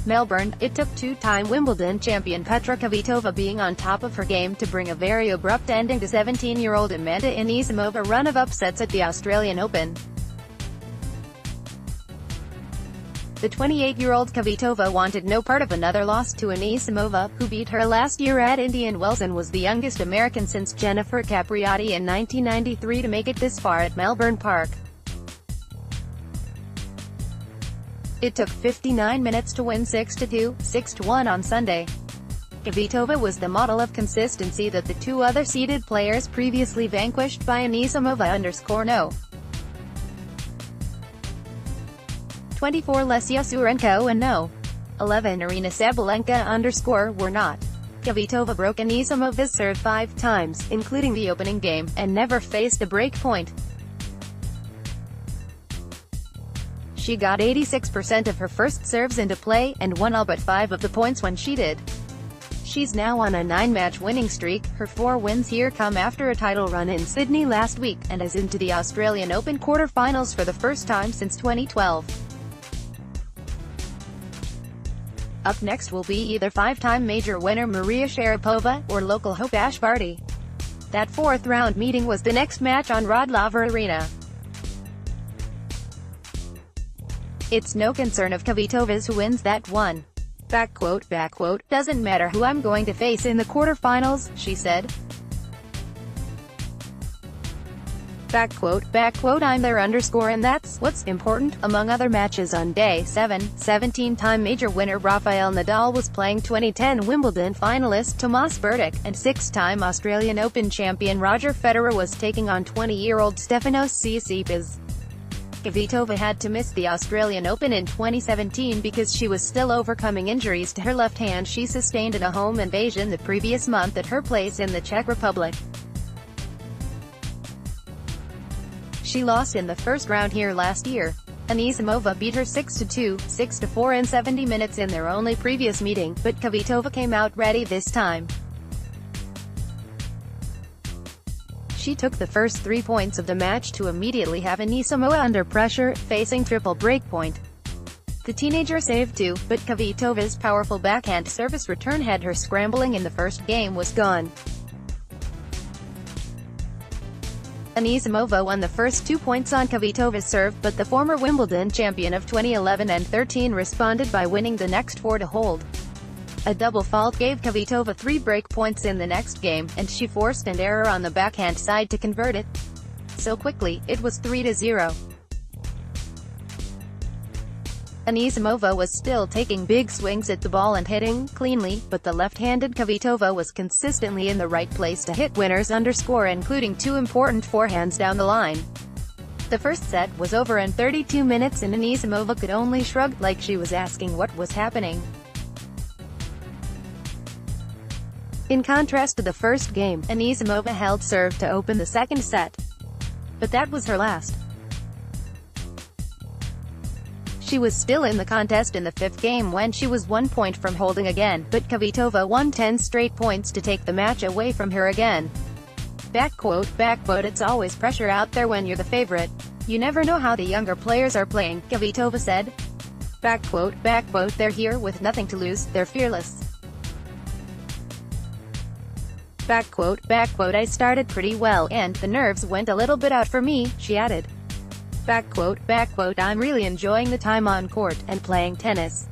Melbourne, it took two-time Wimbledon champion Petra Kvitova being on top of her game to bring a very abrupt ending to 17-year-old Amanda Anisimova run of upsets at the Australian Open. The 28-year-old Kvitova wanted no part of another loss to Anisimova, who beat her last year at Indian Wells and was the youngest American since Jennifer Capriati in 1993 to make it this far at Melbourne Park. It took 59 minutes to win 6-2, 6-1 on Sunday. Kvitova was the model of consistency that the two other seeded players previously vanquished by Anisimova_no. 24 Lesia Surenko and no. 11 Arina Sabalenka_ were not. Kvitova broke Anisimova's serve 5 times, including the opening game, and never faced a break point. She got 86% of her first serves into play, and won all but 5 of the points when she did. She's now on a 9-match winning streak. Her 4 wins here come after a title run in Sydney last week, and is into the Australian Open quarter-finals for the first time since 2012. Up next will be either 5-time major winner Maria Sharapova, or local hope Ash Barty. That 4th-round meeting was the next match on Rod Laver Arena. It's no concern of Kvitova's who wins that one. "Doesn't matter who I'm going to face in the quarterfinals," she said. "I'm there and that's what's important." Among other matches on Day 7, 17-time major winner Rafael Nadal was playing 2010 Wimbledon finalist Tomas Berdych, and 6-time Australian Open champion Roger Federer was taking on 20-year-old Stefanos Tsitsipas. Kvitova had to miss the Australian Open in 2017 because she was still overcoming injuries to her left hand she sustained in a home invasion the previous month at her place in the Czech Republic. She lost in the first round here last year. Anisimova beat her 6-2, 6-4 in 70 minutes in their only previous meeting, but Kvitova came out ready this time. She took the first 3 points of the match to immediately have Anisimova under pressure, facing triple breakpoint. The teenager saved 2, but Kvitova's powerful backhand service return had her scrambling in the first game was gone. Anisimova won the first 2 points on Kvitova's serve, but the former Wimbledon champion of 2011 and 13 responded by winning the next 4 to hold. A double fault gave Kvitova 3 break points in the next game, and she forced an error on the backhand side to convert it. So quickly, it was 3-0. Anisimova was still taking big swings at the ball and hitting cleanly, but the left-handed Kvitova was consistently in the right place to hit winners including 2 important forehands down the line. The first set was over in 32 minutes and Anisimova could only shrug, like she was asking what was happening. In contrast to the first game, Anisimova held serve to open the second set. But that was her last. She was still in the contest in the 5th game when she was 1 point from holding again, but Kvitova won 10 straight points to take the match away from her again. It's always pressure out there when you're the favorite. You never know how the younger players are playing," Kvitova said. They're here with nothing to lose, they're fearless. I started pretty well, and the nerves went a little bit out for me," she added. "I'm really enjoying the time on court, and playing tennis.